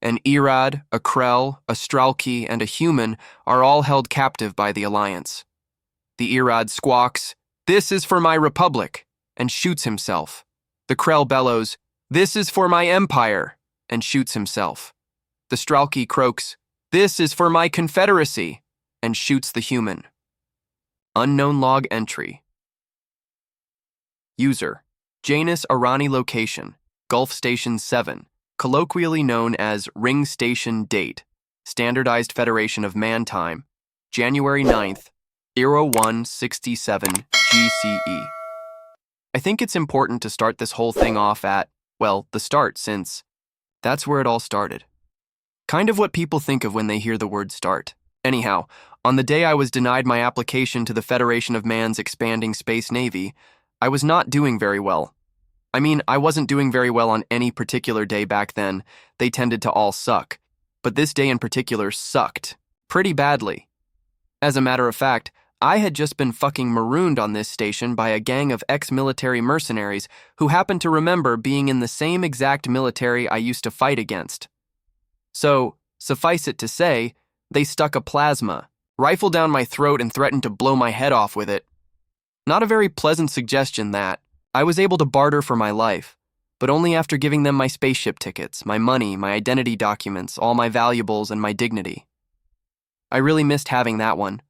An Irad, a Krell, a Stralki, and a human are all held captive by the Alliance. The Irad squawks, "This is for my republic," and shoots himself. The Krell bellows, "This is for my empire," and shoots himself. The Stralki croaks, "This is for my confederacy," and shoots the human. Unknown log entry. User, Janus Arani location, Gulf Station 7, colloquially known as Ring Station Date, Standardized Federation of Man Time, January 9th, 0167 GCE. I think it's important to start this whole thing off at, well, the start, since that's where it all started. Kind of what people think of when they hear the word start. Anyhow, on the day I was denied my application to the Federation of Man's expanding space navy, I was not doing very well. I mean, I wasn't doing very well on any particular day back then. They tended to all suck. But this day in particular sucked. Pretty badly. As a matter of fact, I had just been fucking marooned on this station by a gang of ex-military mercenaries who happened to remember being in the same exact military I used to fight against. So, suffice it to say, they stuck a plasma rifle down my throat and threatened to blow my head off with it. Not a very pleasant suggestion that. I was able to barter for my life, but only after giving them my spaceship tickets, my money, my identity documents, all my valuables, and my dignity. I really missed having that one.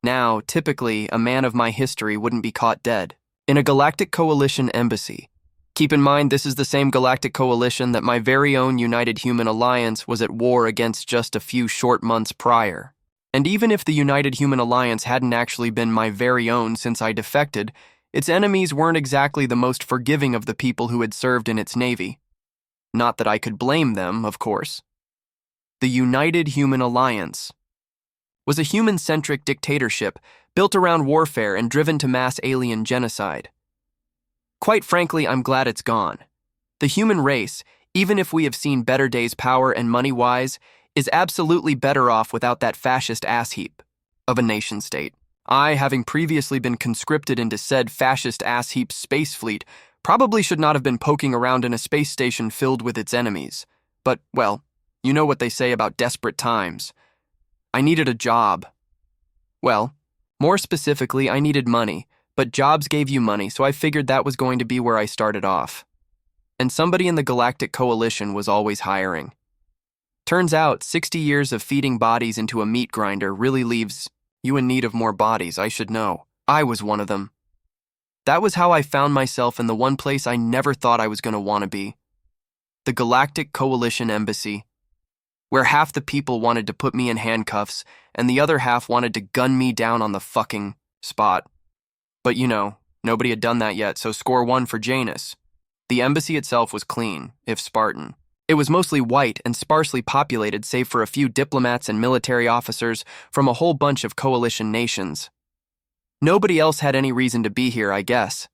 Now, typically, a man of my history wouldn't be caught dead in a Galactic Coalition embassy. Keep in mind, this is the same Galactic Coalition that my very own United Human Alliance was at war against just a few short months prior. And even if the United Human Alliance hadn't actually been my very own since I defected, its enemies weren't exactly the most forgiving of the people who had served in its navy. Not that I could blame them, of course. The United Human Alliance was a human-centric dictatorship built around warfare and driven to mass alien genocide. Quite frankly, I'm glad it's gone. The human race, even if we have seen better days power and money-wise, is absolutely better off without that fascist ass heap of a nation-state. I, having previously been conscripted into said fascist ass heap space fleet, probably should not have been poking around in a space station filled with its enemies. But, well, you know what they say about desperate times. I needed a job. Well, more specifically, I needed money, but jobs gave you money, so I figured that was going to be where I started off. And somebody in the Galactic Coalition was always hiring. Turns out, 60 years of feeding bodies into a meat grinder really leaves you in need of more bodies, I should know. I was one of them. That was how I found myself in the one place I never thought I was going to want to be. The Galactic Coalition Embassy, where half the people wanted to put me in handcuffs and the other half wanted to gun me down on the fucking spot. But you know, nobody had done that yet, so score one for Janus. The embassy itself was clean, if Spartan. It was mostly white and sparsely populated save for a few diplomats and military officers from a whole bunch of coalition nations. Nobody else had any reason to be here, I guess.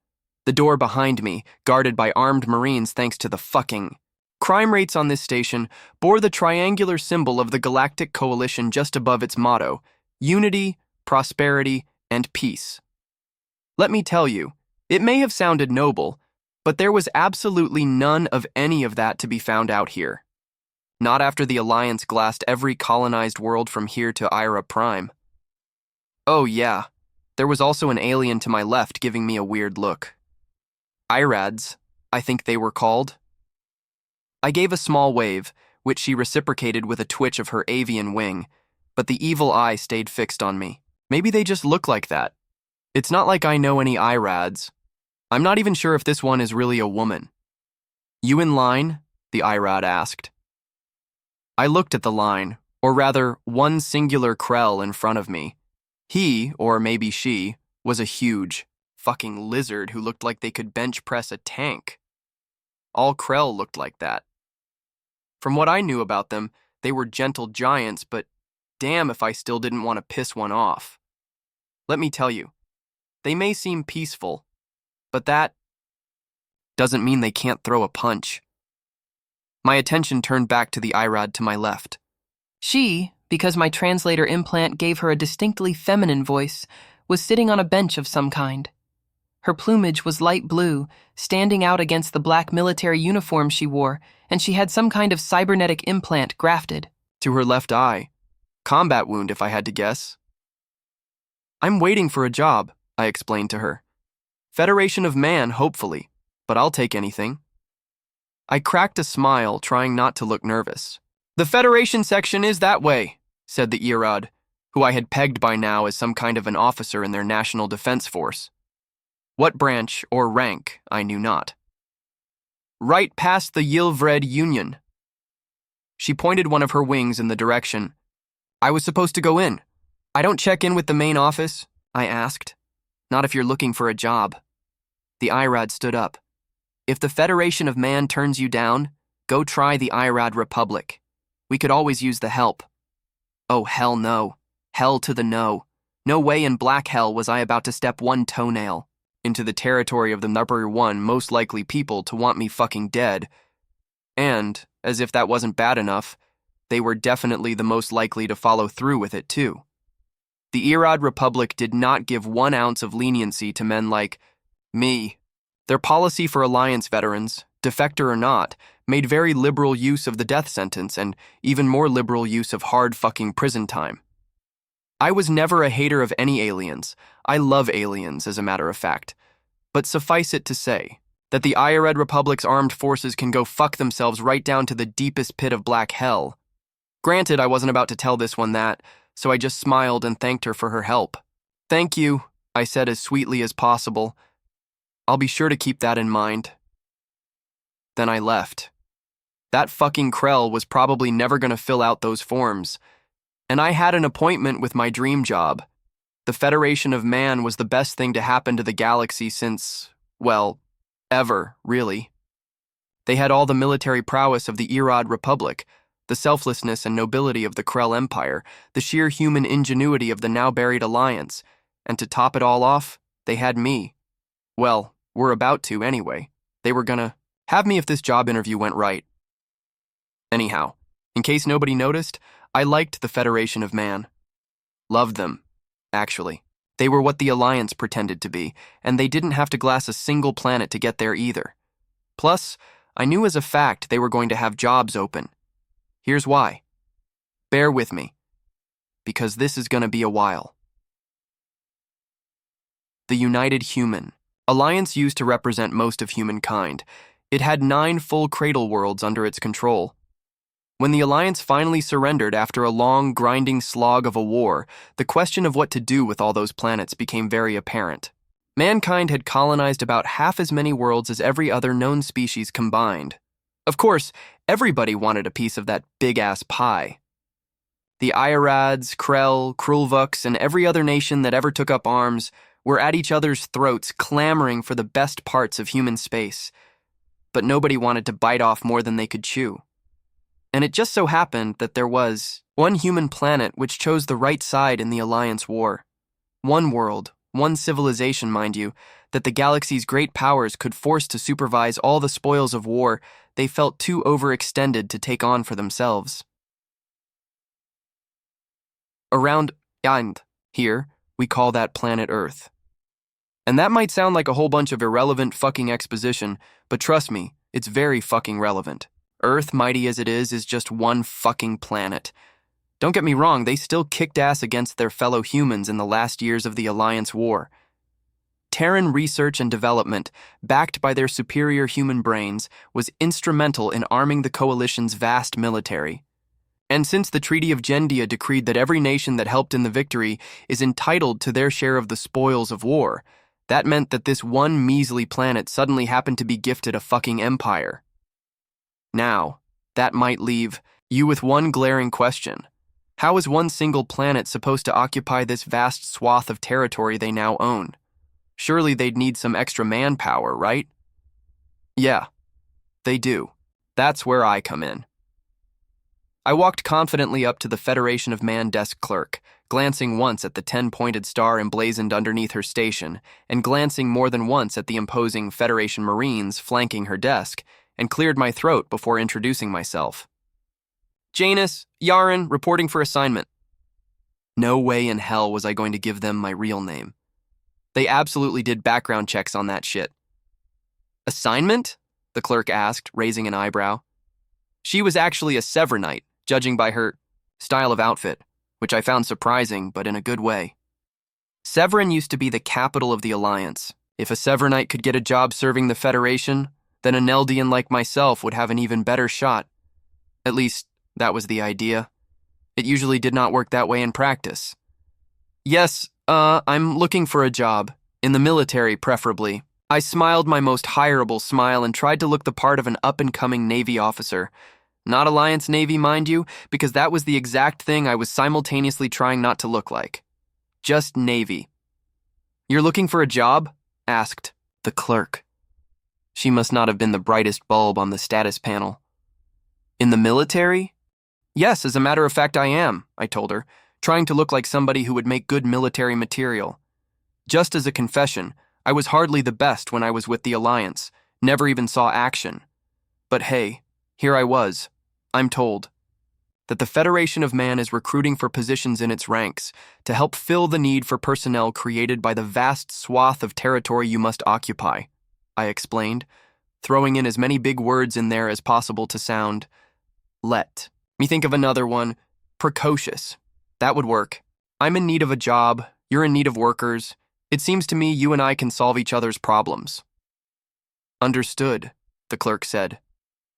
The door behind me, guarded by armed Marines thanks to the fucking crime rates on this station, bore the triangular symbol of the Galactic Coalition just above its motto, unity, prosperity, and peace. Let me tell you, it may have sounded noble, but there was absolutely none of any of that to be found out here. Not after the Alliance glassed every colonized world from here to Ira Prime. Oh yeah, there was also an alien to my left giving me a weird look. Irads, I think they were called. I gave a small wave, which she reciprocated with a twitch of her avian wing, but the evil eye stayed fixed on me. Maybe they just look like that. It's not like I know any Irads. I'm not even sure if this one is really a woman. You in line? The Irad asked. I looked at the line, or rather, one singular Krell in front of me. He, or maybe she, was a huge, fucking lizard who looked like they could bench press a tank. All Krell looked like that. From what I knew about them, they were gentle giants, but damn if I still didn't want to piss one off. Let me tell you, they may seem peaceful, but that doesn't mean they can't throw a punch. My attention turned back to the Irad to my left. She, because my translator implant gave her a distinctly feminine voice, was sitting on a bench of some kind. Her plumage was light blue, standing out against the black military uniform she wore, and she had some kind of cybernetic implant grafted to her left eye. Combat wound, if I had to guess. I'm waiting for a job, I explained to her. Federation of Man, hopefully, but I'll take anything. I cracked a smile, trying not to look nervous. The Federation section is that way, said the Irad, who I had pegged by now as some kind of an officer in their National Defense Force. What branch or rank, I knew not. Right past the Yilvred Union. She pointed one of her wings in the direction. I was supposed to go in. I don't check in with the main office, I asked. Not if you're looking for a job. The Irad stood up. If the Federation of Man turns you down, go try the Irad Republic. We could always use the help. Oh, hell no. Hell to the no. No way in black hell was I about to step one toenail into the territory of the number one most likely people to want me fucking dead. And, as if that wasn't bad enough, they were definitely the most likely to follow through with it too. The Irad Republic did not give 1 ounce of leniency to men like me. Their policy for Alliance veterans, defector or not, made very liberal use of the death sentence and even more liberal use of hard fucking prison time. I was never a hater of any aliens. I love aliens, as a matter of fact. But suffice it to say that the Irad Republic's armed forces can go fuck themselves right down to the deepest pit of black hell. Granted, I wasn't about to tell this one that, so I just smiled and thanked her for her help. Thank you, I said as sweetly as possible. I'll be sure to keep that in mind. Then I left. That fucking Krell was probably never going to fill out those forms. And I had an appointment with my dream job. The Federation of Man was the best thing to happen to the galaxy since, well, ever, really. They had all the military prowess of the Irad Republic, the selflessness and nobility of the Krell Empire, the sheer human ingenuity of the now-buried Alliance, and to top it all off, they had me. Well, were about to anyway. They were gonna have me if this job interview went right. Anyhow, in case nobody noticed, I liked the Federation of Man. Loved them, actually. They were what the Alliance pretended to be, and they didn't have to glass a single planet to get there either. Plus, I knew as a fact they were going to have jobs open. Here's why. Bear with me, because this is going to be a while. The United Human. Alliance used to represent most of humankind. It had 9 full cradle worlds under its control. When the Alliance finally surrendered after a long, grinding slog of a war, the question of what to do with all those planets became very apparent. Mankind had colonized about half as many worlds as every other known species combined. Of course, everybody wanted a piece of that big-ass pie. The Irads, Krell, Krulvuks, and every other nation that ever took up arms were at each other's throats clamoring for the best parts of human space. But nobody wanted to bite off more than they could chew. And it just so happened that there was one human planet which chose the right side in the Alliance war. One world, one civilization, mind you, that the galaxy's great powers could force to supervise all the spoils of war they felt too overextended to take on for themselves. Around and here, we call that planet Earth. And that might sound like a whole bunch of irrelevant fucking exposition, but trust me, it's very fucking relevant. Earth, mighty as it is just one fucking planet. Don't get me wrong, they still kicked ass against their fellow humans in the last years of the Alliance War. Terran research and development, backed by their superior human brains, was instrumental in arming the Coalition's vast military. And since the Treaty of Gendia decreed that every nation that helped in the victory is entitled to their share of the spoils of war, that meant that this one measly planet suddenly happened to be gifted a fucking empire. Now, that might leave you with one glaring question. How is one single planet supposed to occupy this vast swath of territory they now own? Surely they'd need some extra manpower, right? Yeah, they do. That's where I come in. I walked confidently up to the Federation of Man desk clerk, glancing once at the 10-pointed star emblazoned underneath her station, and glancing more than once at the imposing Federation Marines flanking her desk, and cleared my throat before introducing myself. Janus, Yaren, reporting for assignment. No way in hell was I going to give them my real name. They absolutely did background checks on that shit. Assignment? The clerk asked, raising an eyebrow. She was actually a Severnite, judging by her style of outfit, which I found surprising, but in a good way. Severin used to be the capital of the Alliance. If a Severnite could get a job serving the Federation, then a Neldian like myself would have an even better shot. At least, that was the idea. It usually did not work that way in practice. Yes, I'm looking for a job. In the military, preferably. I smiled my most hireable smile and tried to look the part of an up-and-coming Navy officer. Not Alliance Navy, mind you, because that was the exact thing I was simultaneously trying not to look like. Just Navy. "You're looking for a job?" asked the clerk. She must not have been the brightest bulb on the status panel. "In the military?" "Yes, as a matter of fact I am," I told her, trying to look like somebody who would make good military material. Just as a confession, I was hardly the best when I was with the Alliance, never even saw action. But hey, here I was. I'm told that the Federation of Man is recruiting for positions in its ranks to help fill the need for personnel created by the vast swath of territory you must occupy, I explained, throwing in as many big words in there as possible to sound, let me think of another one, precocious. That would work. I'm in need of a job, you're in need of workers. It seems to me you and I can solve each other's problems. Understood, the clerk said.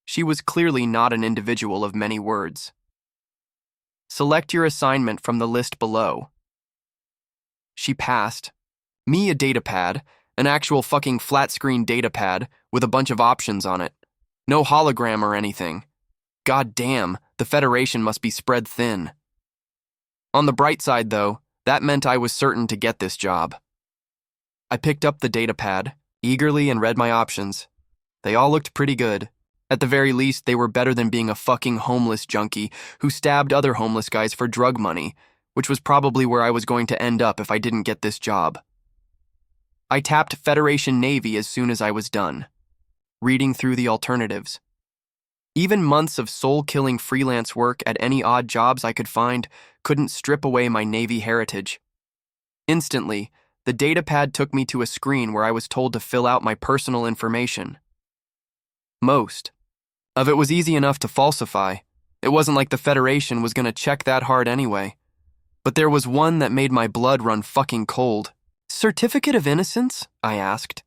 She was clearly not an individual of many words. Select your assignment from the list below. She passed. Me a datapad, an actual fucking flat-screen datapad with a bunch of options on it. No hologram or anything. God damn, the Federation must be spread thin. On the bright side, though, that meant I was certain to get this job. I picked up the datapad, eagerly, and read my options. They all looked pretty good. At the very least, they were better than being a fucking homeless junkie who stabbed other homeless guys for drug money, which was probably where I was going to end up if I didn't get this job. I tapped Federation Navy as soon as I was done, reading through the alternatives. Even months of soul-killing freelance work at any odd jobs I could find couldn't strip away my Navy heritage. Instantly, the datapad took me to a screen where I was told to fill out my personal information. Most of it was easy enough to falsify. It wasn't like the Federation was going to check that hard anyway. But there was one that made my blood run fucking cold. Certificate of Innocence? I asked.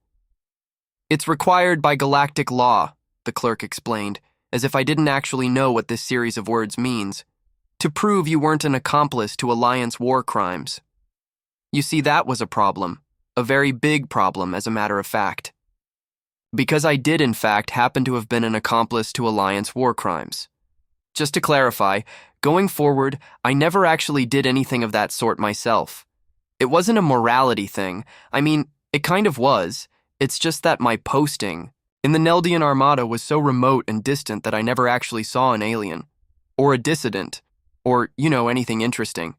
It's required by galactic law, the clerk explained, as if I didn't actually know what this series of words means, to prove you weren't an accomplice to Alliance war crimes. You see, that was a problem, a very big problem, as a matter of fact. Because I did, in fact, happen to have been an accomplice to Alliance war crimes. Just to clarify, going forward, I never actually did anything of that sort myself. It wasn't a morality thing. I mean, it kind of was. It's just that my posting in the Neldian Armada was so remote and distant that I never actually saw an alien, or a dissident, or, anything interesting.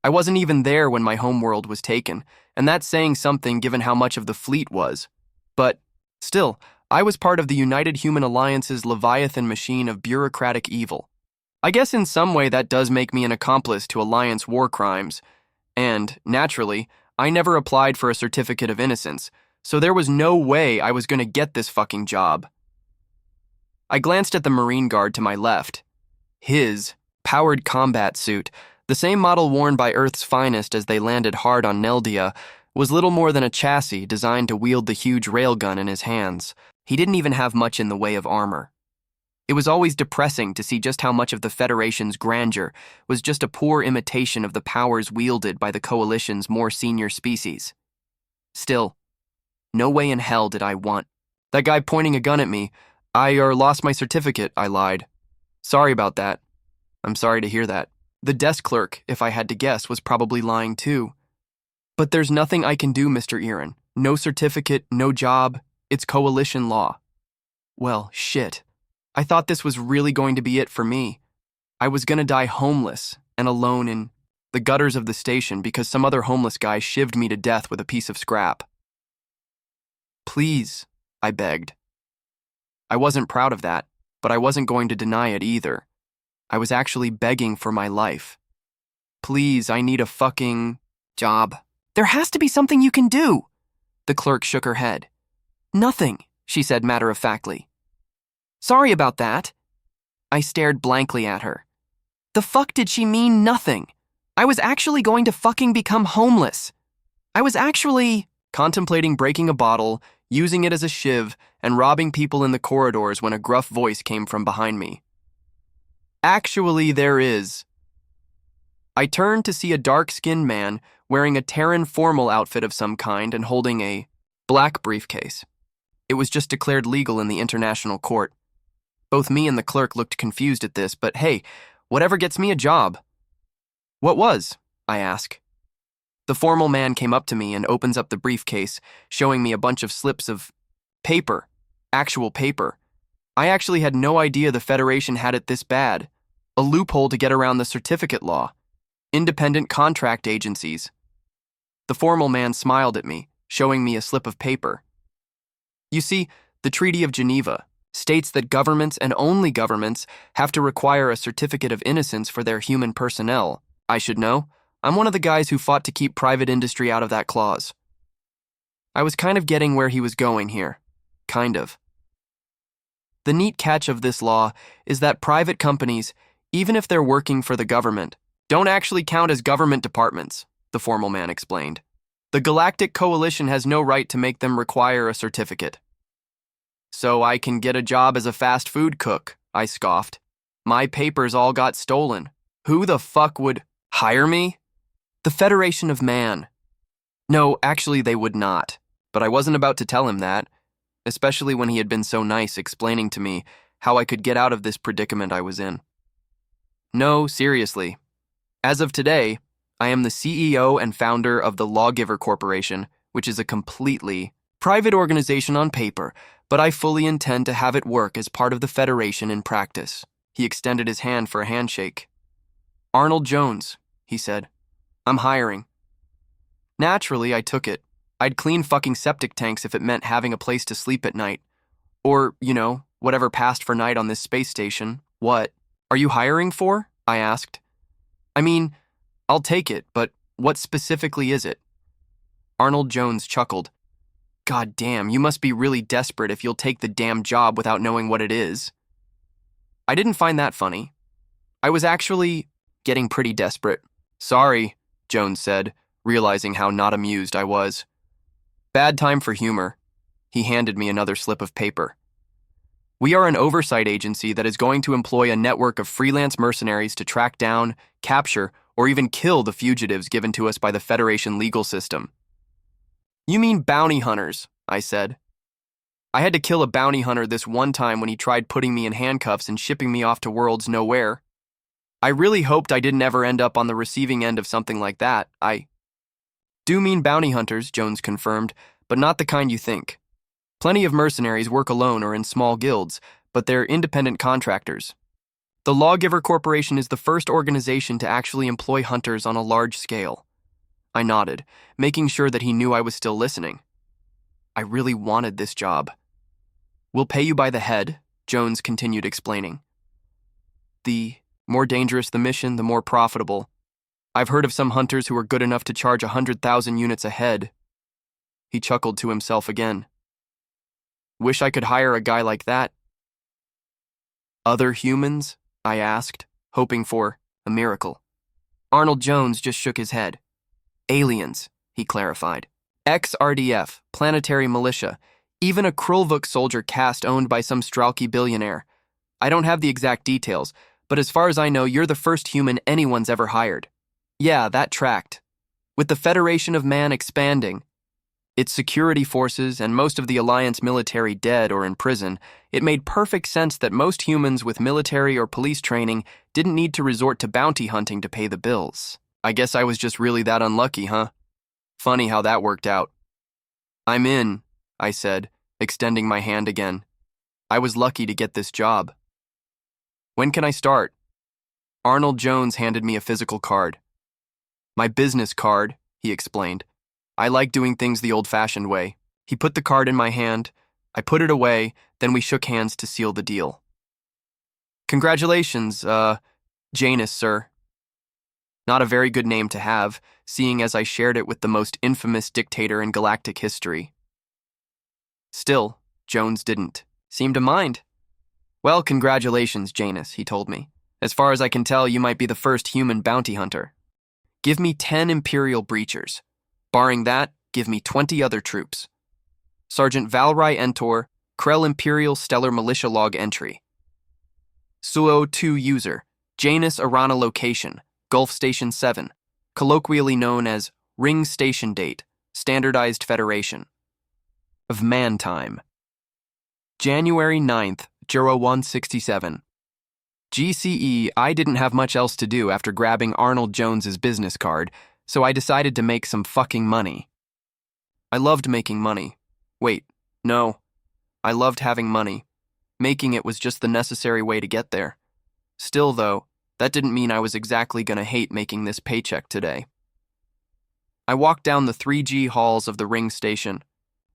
I wasn't even there when my homeworld was taken, and that's saying something given how much of the fleet was. But, still, I was part of the United Human Alliance's Leviathan machine of bureaucratic evil. I guess in some way that does make me an accomplice to Alliance war crimes, and, naturally, I never applied for a certificate of innocence, so there was no way I was going to get this fucking job. I glanced at the Marine Guard to my left. His powered combat suit, the same model worn by Earth's finest as they landed hard on Neldia, was little more than a chassis designed to wield the huge railgun in his hands. He didn't even have much in the way of armor. It was always depressing to see just how much of the Federation's grandeur was just a poor imitation of the powers wielded by the Coalition's more senior species. Still, no way in hell did I want that guy pointing a gun at me. I lost my certificate, I lied. Sorry about that. I'm sorry to hear that. The desk clerk, if I had to guess, was probably lying too. But there's nothing I can do, Mr. Erin. No certificate, no job. It's Coalition law. Well, shit. I thought this was really going to be it for me. I was gonna die homeless and alone in the gutters of the station because some other homeless guy shivved me to death with a piece of scrap. Please, I begged. I wasn't proud of that, but I wasn't going to deny it either. I was actually begging for my life. Please, I need a fucking job. There has to be something you can do. The clerk shook her head. Nothing, she said matter-of-factly. Sorry about that. I stared blankly at her. The fuck did she mean nothing? I was actually going to fucking become homeless. I was actually contemplating breaking a bottle, using it as a shiv, and robbing people in the corridors when a gruff voice came from behind me. Actually, there is. I turned to see a dark-skinned man wearing a Terran formal outfit of some kind and holding a black briefcase. It was just declared legal in the international court. Both me and the clerk looked confused at this, but hey, whatever gets me a job. What was? I ask. The formal man came up to me and opens up the briefcase, showing me a bunch of slips of paper, actual paper. I actually had no idea the Federation had it this bad. A loophole to get around the certificate law. Independent contract agencies. The formal man smiled at me, showing me a slip of paper. You see, the Treaty of Geneva states that governments and only governments have to require a certificate of innocence for their human personnel. I should know. I'm one of the guys who fought to keep private industry out of that clause. I was kind of getting where he was going here. Kind of. The neat catch of this law is that private companies, even if they're working for the government, don't actually count as government departments, the formal man explained. The Galactic Coalition has no right to make them require a certificate. So I can get a job as a fast food cook, I scoffed. My papers all got stolen. Who the fuck would hire me? The Federation of Man. No, actually they would not. But I wasn't about to tell him that, especially when he had been so nice explaining to me how I could get out of this predicament I was in. No, seriously. As of today, I am the CEO and founder of the Lawgiver Corporation, which is a completely private organization on paper, but I fully intend to have it work as part of the Federation in practice. He extended his hand for a handshake. Arnold Jones, he said. I'm hiring. Naturally, I took it. I'd clean fucking septic tanks if it meant having a place to sleep at night. Or, whatever passed for night on this space station. What? Are you hiring for? I asked. I mean, I'll take it, but what specifically is it? Arnold Jones chuckled. God damn, you must be really desperate if you'll take the damn job without knowing what it is. I didn't find that funny. I was actually getting pretty desperate. Sorry, Jones said, realizing how not amused I was. Bad time for humor. He handed me another slip of paper. We are an oversight agency that is going to employ a network of freelance mercenaries to track down, capture, or even kill the fugitives given to us by the Federation legal system. You mean bounty hunters, I said. I had to kill a bounty hunter this one time when he tried putting me in handcuffs and shipping me off to worlds nowhere. I really hoped I didn't ever end up on the receiving end of something like that. I do mean bounty hunters, Jones confirmed, but not the kind you think. Plenty of mercenaries work alone or in small guilds, but they're independent contractors. The Lawgiver Corporation is the first organization to actually employ hunters on a large scale. I nodded, making sure that he knew I was still listening. I really wanted this job. We'll pay you by the head, Jones continued explaining. The more dangerous the mission, the more profitable. I've heard of some hunters who are good enough to charge 100,000 units a head. He chuckled to himself again. Wish I could hire a guy like that. Other humans? I asked, hoping for a miracle. Arnold Jones just shook his head. Aliens, he clarified. Ex-RDF, planetary militia, even a Krulvuk soldier caste owned by some Stralky billionaire. I don't have the exact details, but as far as I know, you're the first human anyone's ever hired. Yeah, that tracked. With the Federation of Man expanding, its security forces and most of the Alliance military dead or in prison, it made perfect sense that most humans with military or police training didn't need to resort to bounty hunting to pay the bills. I guess I was just really that unlucky, huh? Funny how that worked out. I'm in, I said, extending my hand again. I was lucky to get this job. When can I start? Arnold Jones handed me a physical card. My business card, he explained. I like doing things the old-fashioned way. He put the card in my hand. I put it away, then we shook hands to seal the deal. Congratulations, Janus, sir. Not a very good name to have, seeing as I shared it with the most infamous dictator in galactic history. Still, Jones didn't seem to mind. Well, congratulations, Janus, he told me. As far as I can tell, you might be the first human bounty hunter. Give me 10 Imperial breachers. Barring that, give me 20 other troops. Sergeant Valrai Entor, Krell Imperial Stellar Militia Log Entry. Suo 2 User, Janus Arana Location, Gulf Station 7, colloquially known as Ring Station Date, Standardized Federation. Of Man Time. January 9th, 0167. GCE, I didn't have much else to do after grabbing Arnold Jones's business card, so I decided to make some fucking money. I loved making money. Wait, no. I loved having money. Making it was just the necessary way to get there. Still, though, that didn't mean I was exactly gonna hate making this paycheck today. I walked down the 3G halls of the ring station,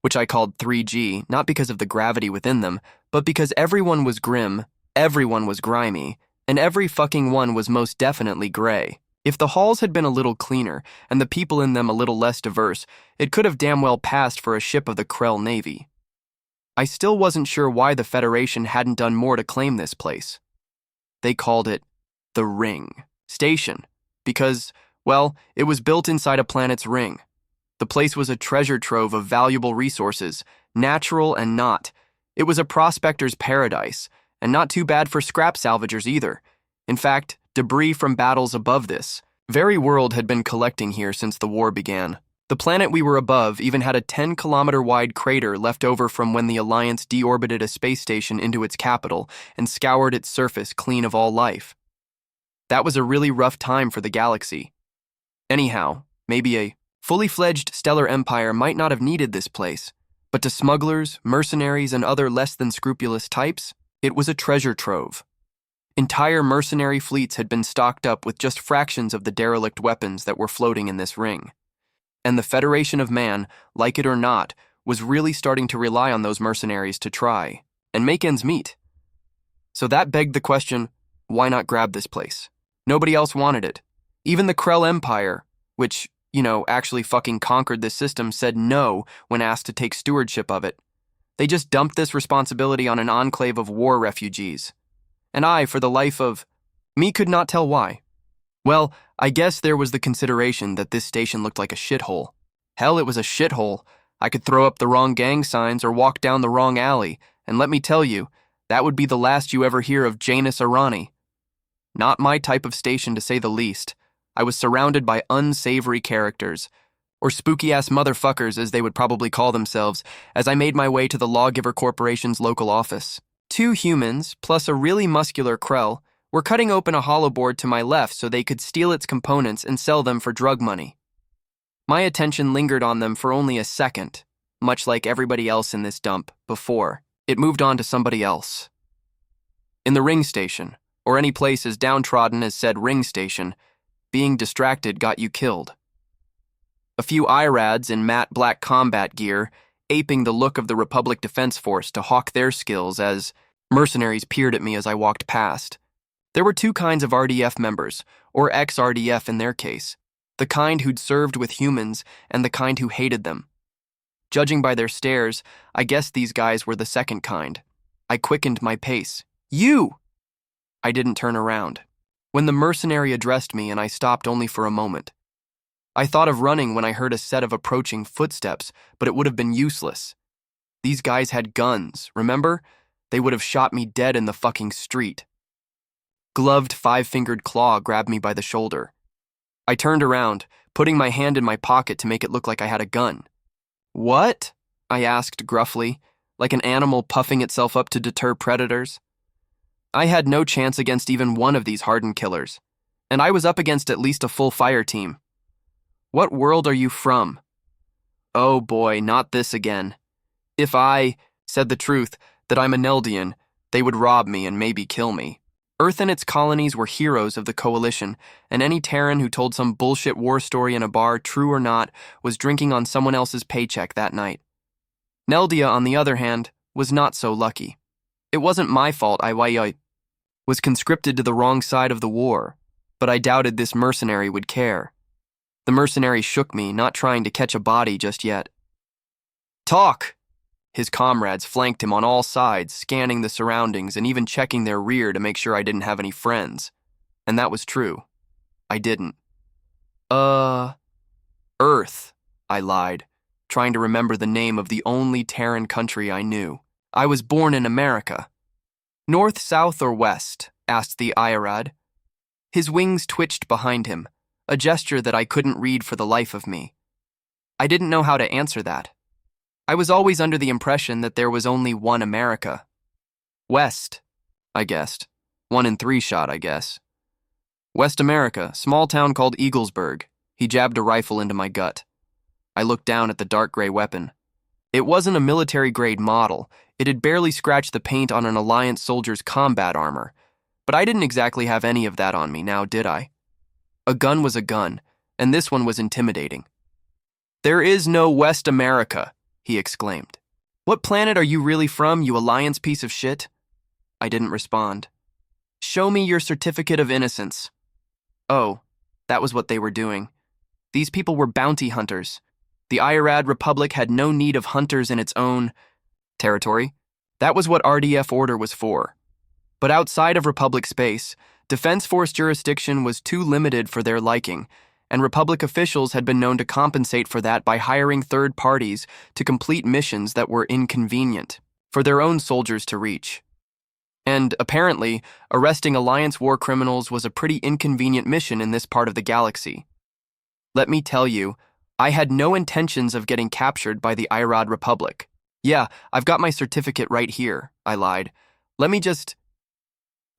which I called 3G not because of the gravity within them, but because everyone was grim, everyone was grimy, and every fucking one was most definitely gray. If the halls had been a little cleaner and the people in them a little less diverse, it could have damn well passed for a ship of the Krell Navy. I still wasn't sure why the Federation hadn't done more to claim this place. They called it the Ring Station because, well, it was built inside a planet's ring. The place was a treasure trove of valuable resources, natural and not. It was a prospector's paradise, and not too bad for scrap salvagers either. In fact, debris from battles above this very world had been collecting here since the war began. The planet we were above even had a 10-kilometer-wide crater left over from when the Alliance deorbited a space station into its capital and scoured its surface clean of all life. That was a really rough time for the galaxy. Anyhow, maybe a fully-fledged stellar empire might not have needed this place, but to smugglers, mercenaries, and other less-than-scrupulous types, it was a treasure trove. Entire mercenary fleets had been stocked up with just fractions of the derelict weapons that were floating in this ring. And the Federation of Man, like it or not, was really starting to rely on those mercenaries to try and make ends meet. So that begged the question, why not grab this place? Nobody else wanted it. Even the Krell Empire, which, actually fucking conquered this system, said no when asked to take stewardship of it. They just dumped this responsibility on an enclave of war refugees. And I, for the life of me, could not tell why. Well, I guess there was the consideration that this station looked like a shithole. Hell, it was a shithole. I could throw up the wrong gang signs or walk down the wrong alley, and let me tell you, that would be the last you ever hear of Janus Arani. Not my type of station, to say the least. I was surrounded by unsavory characters, or spooky-ass motherfuckers as they would probably call themselves, as I made my way to the Lawgiver Corporation's local office. 2 humans, plus a really muscular Krell, were cutting open a holoboard to my left so they could steal its components and sell them for drug money. My attention lingered on them for only a second, much like everybody else in this dump before. It moved on to somebody else. In the ring station, or any place as downtrodden as said ring station, being distracted got you killed. A few IRADs in matte black combat gear, aping the look of the Republic Defense Force to hawk their skills as mercenaries peered at me as I walked past. There were 2 kinds of RDF members, or ex-RDF in their case, the kind who'd served with humans and the kind who hated them. Judging by their stares, I guessed these guys were the second kind. I quickened my pace. You! I didn't turn around. When the mercenary addressed me and I stopped only for a moment. I thought of running when I heard a set of approaching footsteps, but it would have been useless. These guys had guns, remember? They would have shot me dead in the fucking street. Gloved 5-fingered claw grabbed me by the shoulder. I turned around, putting my hand in my pocket to make it look like I had a gun. What? I asked gruffly, like an animal puffing itself up to deter predators. I had no chance against even one of these hardened killers, and I was up against at least a full fire team. What world are you from? Oh boy, not this again. If I said the truth, that I'm a Neldian, they would rob me and maybe kill me. Earth and its colonies were heroes of the Coalition, and any Terran who told some bullshit war story in a bar, true or not, was drinking on someone else's paycheck that night. Neldia, on the other hand, was not so lucky. It wasn't my fault I was conscripted to the wrong side of the war, but I doubted this mercenary would care. The mercenary shook me, not trying to catch a body just yet. Talk! His comrades flanked him on all sides, scanning the surroundings and even checking their rear to make sure I didn't have any friends. And that was true. I didn't. Earth, I lied, trying to remember the name of the only Terran country I knew. I was born in America. North, south, or west? Asked the Irad. His wings twitched behind him, a gesture that I couldn't read for the life of me. I didn't know how to answer that. I was always under the impression that there was only one America. West, I guessed. 1 in 3 shot, I guess. West America, small town called Eaglesburg. He jabbed a rifle into my gut. I looked down at the dark gray weapon. It wasn't a military-grade model. It had barely scratched the paint on an Alliance soldier's combat armor. But I didn't exactly have any of that on me now, did I? A gun was a gun, and this one was intimidating. "There is no West America," he exclaimed. "What planet are you really from, you Alliance piece of shit?" I didn't respond. "Show me your certificate of innocence." Oh, that was what they were doing. These people were bounty hunters. The Irad Republic had no need of hunters in its own territory. That was what RDF order was for. But outside of Republic space, Defense Force jurisdiction was too limited for their liking, and Republic officials had been known to compensate for that by hiring third parties to complete missions that were inconvenient for their own soldiers to reach. And, apparently, arresting Alliance war criminals was a pretty inconvenient mission in this part of the galaxy. Let me tell you, I had no intentions of getting captured by the Irad Republic. "Yeah, I've got my certificate right here," I lied.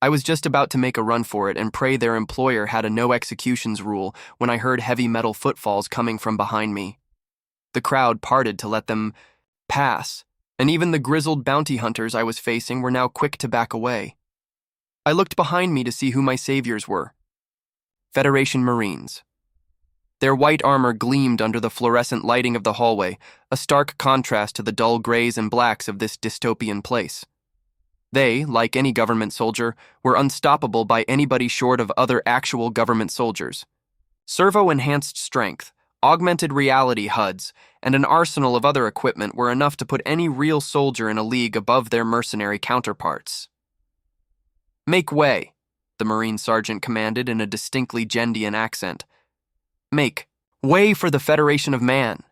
I was just about to make a run for it and pray their employer had a no executions rule when I heard heavy metal footfalls coming from behind me. The crowd parted to let them pass, and even the grizzled bounty hunters I was facing were now quick to back away. I looked behind me to see who my saviors were. Federation Marines. Their white armor gleamed under the fluorescent lighting of the hallway, a stark contrast to the dull grays and blacks of this dystopian place. They, like any government soldier, were unstoppable by anybody short of other actual government soldiers. Servo-enhanced strength, augmented reality HUDs, and an arsenal of other equipment were enough to put any real soldier in a league above their mercenary counterparts. "Make way," the Marine sergeant commanded in a distinctly Gendian accent. "Make way for the Federation of Man."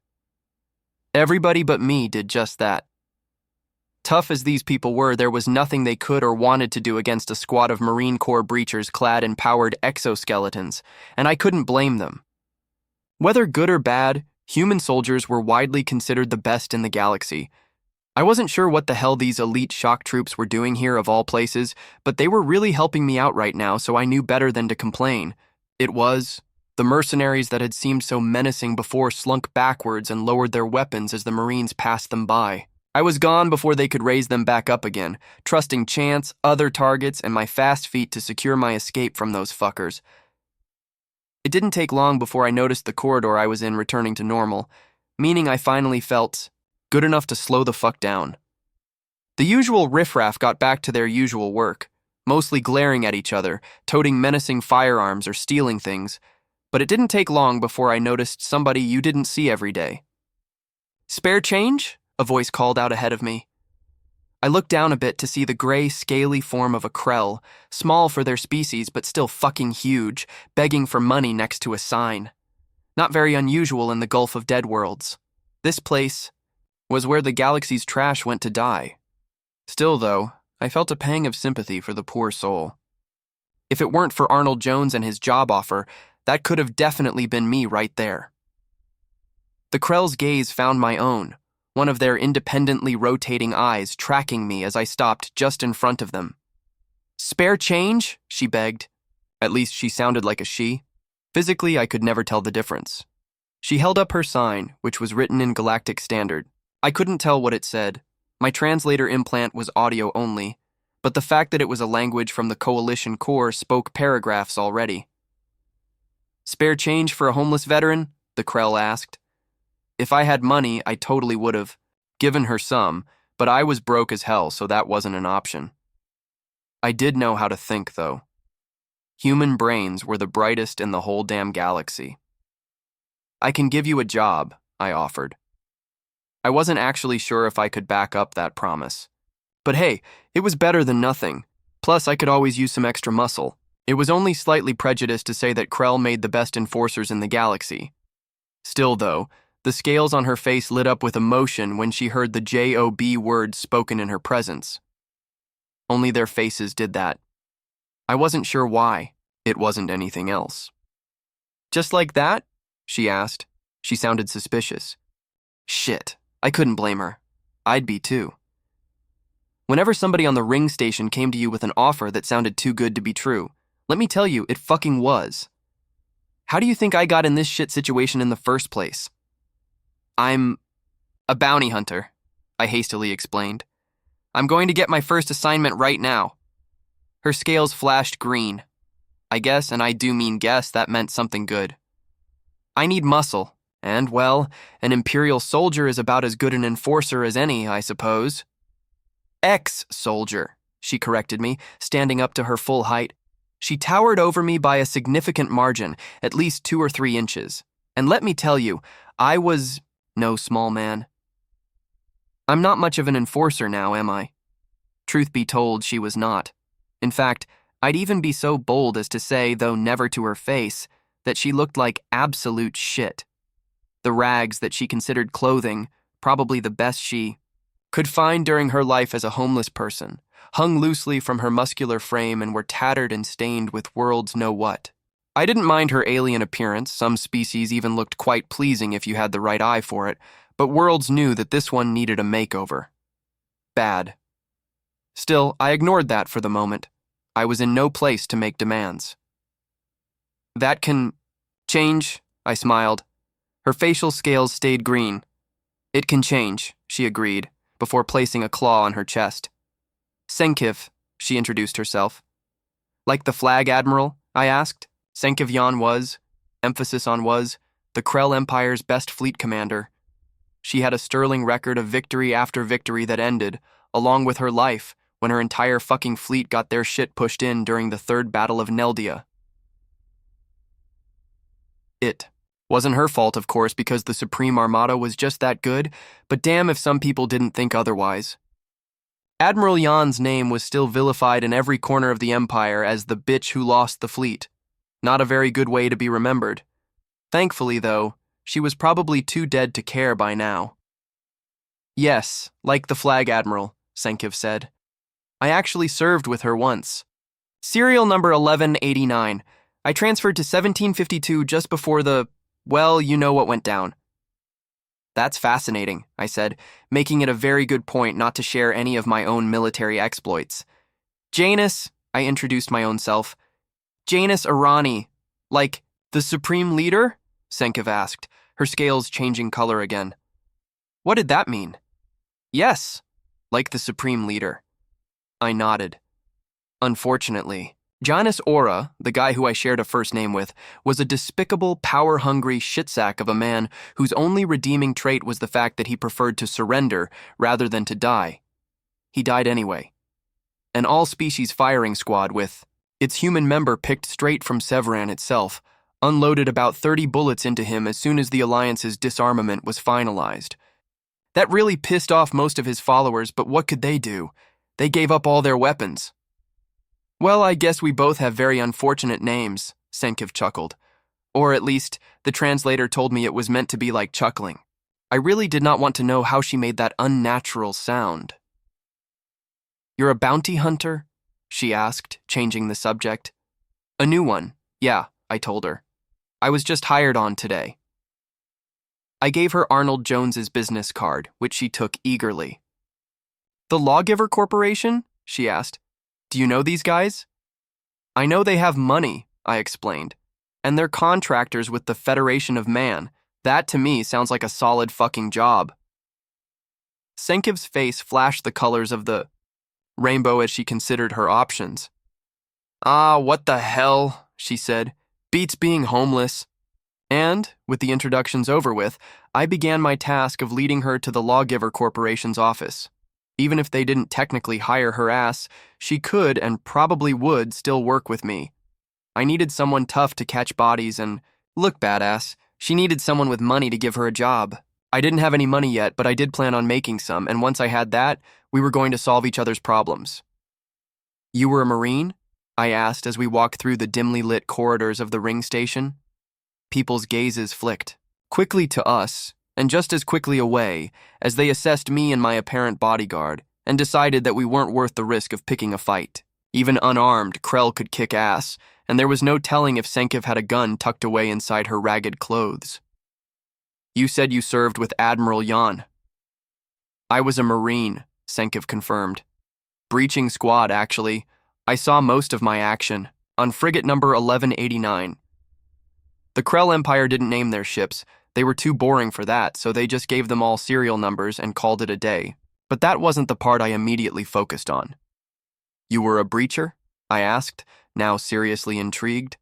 Everybody but me did just that. Tough as these people were, there was nothing they could or wanted to do against a squad of Marine Corps breachers clad in powered exoskeletons, and I couldn't blame them. Whether good or bad, human soldiers were widely considered the best in the galaxy. I wasn't sure what the hell these elite shock troops were doing here of all places, but they were really helping me out right now, so I knew better than to complain. The mercenaries that had seemed so menacing before slunk backwards and lowered their weapons as the Marines passed them by. I was gone before they could raise them back up again, trusting chance, other targets, and my fast feet to secure my escape from those fuckers. It didn't take long before I noticed the corridor I was in returning to normal, meaning I finally felt good enough to slow the fuck down. The usual riffraff got back to their usual work, mostly glaring at each other, toting menacing firearms or stealing things, but it didn't take long before I noticed somebody you didn't see every day. "Spare change?" a voice called out ahead of me. I looked down a bit to see the gray, scaly form of a Krell, small for their species but still fucking huge, begging for money next to a sign. Not very unusual in the Gulf of Dead Worlds. This place was where the galaxy's trash went to die. Still, though, I felt a pang of sympathy for the poor soul. If it weren't for Arnold Jones and his job offer, that could have definitely been me right there. The Krell's gaze found my own, one of their independently rotating eyes tracking me as I stopped just in front of them. "Spare change?" she begged. At least she sounded like a she. Physically, I could never tell the difference. She held up her sign, which was written in Galactic Standard. I couldn't tell what it said. My translator implant was audio only, but the fact that it was a language from the Coalition Corps spoke paragraphs already. "Spare change for a homeless veteran?" the Krell asked. If I had money, I totally would have given her some, but I was broke as hell, so that wasn't an option. I did know how to think, though. Human brains were the brightest in the whole damn galaxy. "I can give you a job," I offered. I wasn't actually sure if I could back up that promise. But hey, it was better than nothing. Plus, I could always use some extra muscle. It was only slightly prejudiced to say that Krell made the best enforcers in the galaxy. Still, though, the scales on her face lit up with emotion when she heard the J-O-B word spoken in her presence. Only their faces did that. I wasn't sure why. It wasn't anything else. Just like that? She asked. She sounded suspicious. Shit, I couldn't blame her. I'd be too. Whenever somebody on the ring station came to you with an offer that sounded too good to be true, let me tell you, it fucking was. How do you think I got in this shit situation in the first place? I'm a bounty hunter, I hastily explained. I'm going to get my first assignment right now. Her scales flashed green. I guess, and I do mean guess, that meant something good. I need muscle, and, well, an Imperial soldier is about as good an enforcer as any, I suppose. Ex-soldier, she corrected me, standing up to her full height. She towered over me by a significant margin, at least 2 or 3 inches. And let me tell you, I was no small man. I'm not much of an enforcer now, am I? Truth be told, she was not. In fact, I'd even be so bold as to say, though never to her face, that she looked like absolute shit. The rags that she considered clothing, probably the best she could find during her life as a homeless person, hung loosely from her muscular frame and were tattered and stained with worlds know what. I didn't mind her alien appearance, some species even looked quite pleasing if you had the right eye for it, but worlds knew that this one needed a makeover. Bad. Still, I ignored that for the moment. I was in no place to make demands. That can change, I smiled. Her facial scales stayed green. It can change, she agreed, before placing a claw on her chest. Senkiv, she introduced herself. Like the Flag Admiral, I asked. Senkiv Yan was, emphasis on was, the Krell Empire's best fleet commander. She had a sterling record of victory after victory that ended, along with her life, when her entire fucking fleet got their shit pushed in during the Third Battle of Neldia. It wasn't her fault, of course, because the Supreme Armada was just that good, but damn if some people didn't think otherwise. Admiral Yan's name was still vilified in every corner of the Empire as the bitch who lost the fleet. Not a very good way to be remembered. Thankfully, though, she was probably too dead to care by now. Yes, like the Flag Admiral, Senkiv said. I actually served with her once. Serial number 1189. I transferred to 1752 just before the, well, you know what went down. That's fascinating, I said, making it a very good point not to share any of my own military exploits. Janus, I introduced my own self. Janus Arani. Like, the Supreme Leader? Senkiv asked, her scales changing color again. What did that mean? Yes, like the Supreme Leader. I nodded. Unfortunately, Janus Aura, the guy who I shared a first name with, was a despicable, power-hungry shitsack of a man whose only redeeming trait was the fact that he preferred to surrender rather than to die. He died anyway. An all-species firing squad with its human member picked straight from Severan itself, unloaded about 30 bullets into him as soon as the Alliance's disarmament was finalized. That really pissed off most of his followers, but what could they do? They gave up all their weapons. Well, I guess we both have very unfortunate names, Senkiv chuckled. Or at least, the translator told me it was meant to be like chuckling. I really did not want to know how she made that unnatural sound. You're a bounty hunter? She asked, changing the subject. A new one, yeah, I told her. I was just hired on today. I gave her Arnold Jones's business card, which she took eagerly. The Lawgiver Corporation? She asked. Do you know these guys? I know they have money, I explained. And they're contractors with the Federation of Man. That to me sounds like a solid fucking job. Senkiv's face flashed the colors of the rainbow as she considered her options. Ah, what the hell, she said. Beats being homeless. And, with the introductions over with, I began my task of leading her to the Lawgiver Corporation's office. Even if they didn't technically hire her ass, she could and probably would still work with me. I needed someone tough to catch bodies and look badass. She needed someone with money to give her a job. I didn't have any money yet, but I did plan on making some, and once I had that, we were going to solve each other's problems. You were a Marine? I asked as we walked through the dimly lit corridors of the ring station. People's gazes flicked, quickly to us, and just as quickly away, as they assessed me and my apparent bodyguard, and decided that we weren't worth the risk of picking a fight. Even unarmed, Krell could kick ass, and there was no telling if Senkiv had a gun tucked away inside her ragged clothes. You said you served with Admiral Jan. I was a Marine, Senkiv confirmed. Breaching squad, actually. I saw most of my action, on frigate number 1189. The Krell Empire didn't name their ships. They were too boring for that, so they just gave them all serial numbers and called it a day. But that wasn't the part I immediately focused on. You were a breacher? I asked, now seriously intrigued.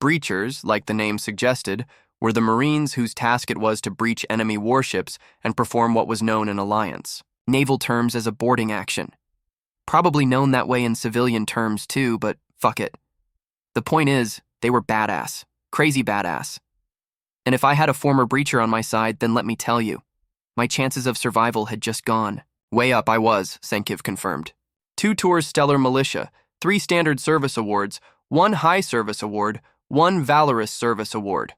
Breachers, like the name suggested, were the Marines whose task it was to breach enemy warships and perform what was known in Alliance. Naval terms as a boarding action. Probably known that way in civilian terms too, but fuck it. The point is, they were badass. Crazy badass. And if I had a former breacher on my side, then let me tell you, my chances of survival had just gone. Way up I was, Senkiv confirmed. 2 tours Stellar Militia, 3 Standard Service Awards, 1 High Service Award, 1 Valorous Service Award.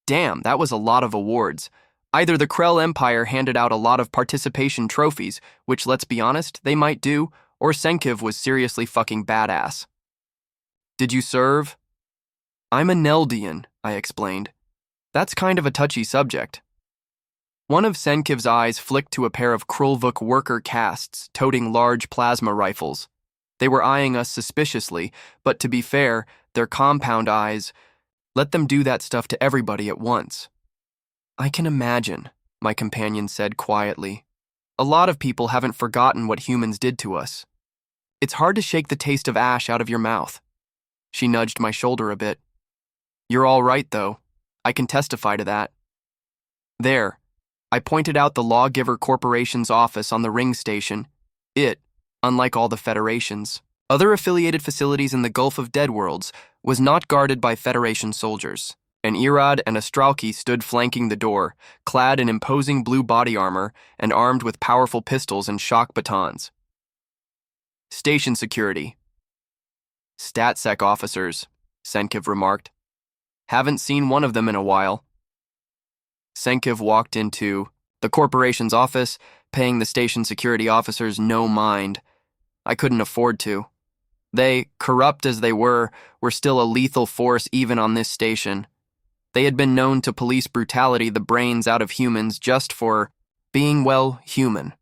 Damn, that was a lot of awards. Either the Krell Empire handed out a lot of participation trophies, which, let's be honest, they might do, or Senkiv was seriously fucking badass. Did you serve? I'm a Neldian, I explained. That's kind of a touchy subject. One of Senkiv's eyes flicked to a pair of Krulvuk worker casts toting large plasma rifles. They were eyeing us suspiciously, but to be fair, their compound eyes let them do that stuff to everybody at once. I can imagine, my companion said quietly. A lot of people haven't forgotten what humans did to us. It's hard to shake the taste of ash out of your mouth. She nudged my shoulder a bit. You're all right, though. I can testify to that. There. I pointed out the Lawgiver Corporation's office on the ring station. It, unlike all the Federation's other affiliated facilities in the Gulf of Dead Worlds, was not guarded by Federation soldiers. An Irad and a Stralki stood flanking the door, clad in imposing blue body armor and armed with powerful pistols and shock batons. Station security. StatSec officers, Senkiv remarked. Haven't seen one of them in a while. Senkiv walked into the corporation's office, paying the station security officers no mind. I couldn't afford to. They, corrupt as they were still a lethal force even on this station. They had been known to police brutality the brains out of humans just for being, well, human.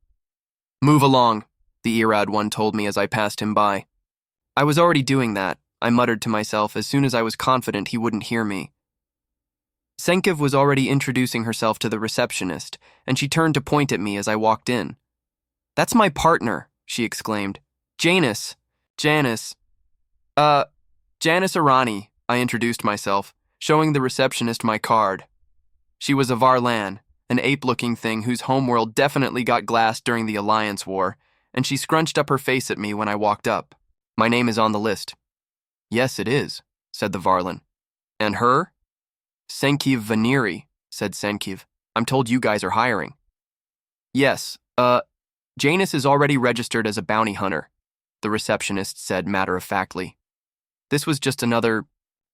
Move along, the Irad one told me as I passed him by. I was already doing that, I muttered to myself as soon as I was confident he wouldn't hear me. Senkiv was already introducing herself to the receptionist, and she turned to point at me as I walked in. That's my partner, she exclaimed. Janice Arani, I introduced myself, showing the receptionist my card. She was a Varlan, an ape-looking thing whose homeworld definitely got glassed during the Alliance War, and she scrunched up her face at me when I walked up. My name is on the list. Yes, it is, said the Varlan. And her? Senkiv Vaniri, said Senkiv. I'm told you guys are hiring. Yes, Janice is already registered as a bounty hunter, the receptionist said matter-of-factly. This was just another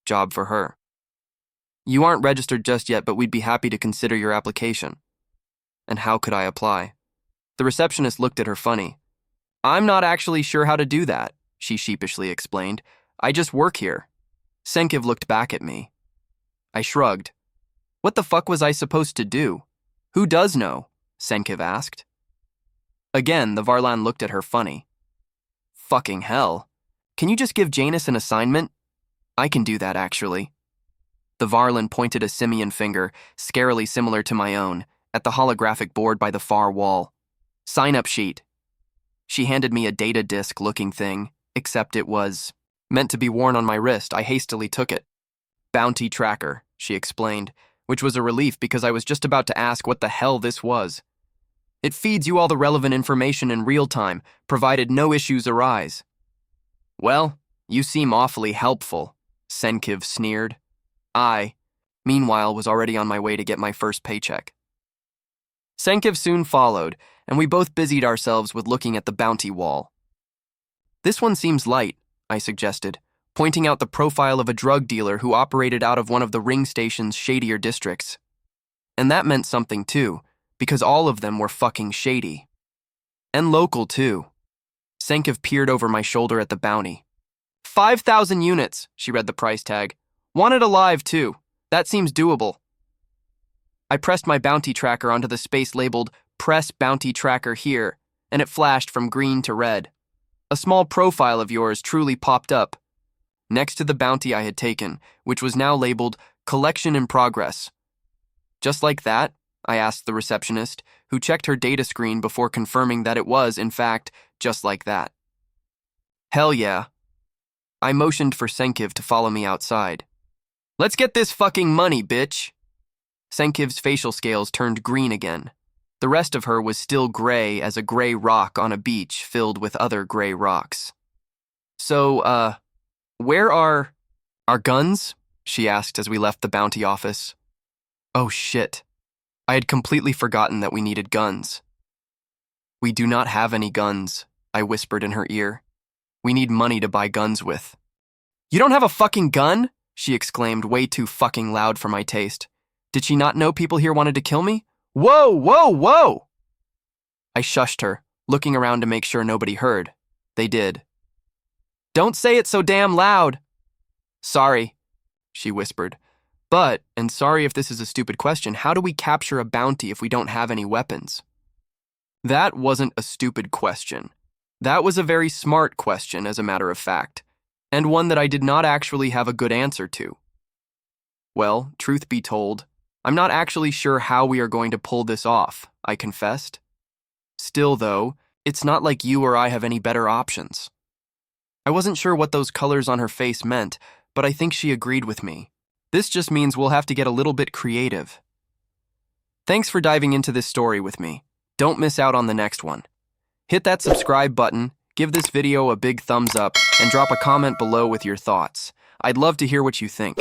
job for her. You aren't registered just yet, but we'd be happy to consider your application. And how could I apply? The receptionist looked at her funny. I'm not actually sure how to do that, she sheepishly explained. I just work here. Senkiv looked back at me. I shrugged. What the fuck was I supposed to do? Who does know? Senkiv asked. Again, the Varlan looked at her funny. Fucking hell. Can you just give Janice an assignment? I can do that, actually. The Varlan pointed a simian finger, scarily similar to my own, at the holographic board by the far wall. Sign-up sheet. She handed me a data disk-looking thing, except it was meant to be worn on my wrist. I hastily took it. Bounty tracker, she explained, which was a relief because I was just about to ask what the hell this was. It feeds you all the relevant information in real time, provided no issues arise. Well, you seem awfully helpful, Senkiv sneered. Meanwhile, was already on my way to get my first paycheck. Senkiv soon followed, and we both busied ourselves with looking at the bounty wall. This one seems light, I suggested, pointing out the profile of a drug dealer who operated out of one of the ring station's shadier districts. And that meant something too, because all of them were fucking shady. And local too. Senkiv peered over my shoulder at the bounty. 5,000 units, she read the price tag. Wanted alive too. That seems doable. I pressed my bounty tracker onto the space labeled Press Bounty Tracker Here, and it flashed from green to red. A small profile of yours truly popped up, next to the bounty I had taken, which was now labeled Collection in Progress. Just like that? I asked the receptionist, who checked her data screen before confirming that it was, in fact, just like that. Hell yeah. I motioned for Senkiv to follow me outside. Let's get this fucking money, bitch. Senkiv's facial scales turned green again. The rest of her was still gray as a gray rock on a beach filled with other gray rocks. So, where are our guns? She asked as we left the bounty office. Oh shit. I had completely forgotten that we needed guns. We do not have any guns, I whispered in her ear. We need money to buy guns with. You don't have a fucking gun? She exclaimed way too fucking loud for my taste. Did she not know people here wanted to kill me? Whoa, whoa, whoa! I shushed her, looking around to make sure nobody heard. They did. Don't say it so damn loud. Sorry, she whispered. But, and sorry if this is a stupid question, how do we capture a bounty if we don't have any weapons? That wasn't a stupid question. That was a very smart question, as a matter of fact, and one that I did not actually have a good answer to. Well, truth be told, I'm not actually sure how we are going to pull this off, I confessed. Still, though, it's not like you or I have any better options. I wasn't sure what those colors on her face meant, but I think she agreed with me. This just means we'll have to get a little bit creative. Thanks for diving into this story with me. Don't miss out on the next one. Hit that subscribe button, give this video a big thumbs up, and drop a comment below with your thoughts. I'd love to hear what you think.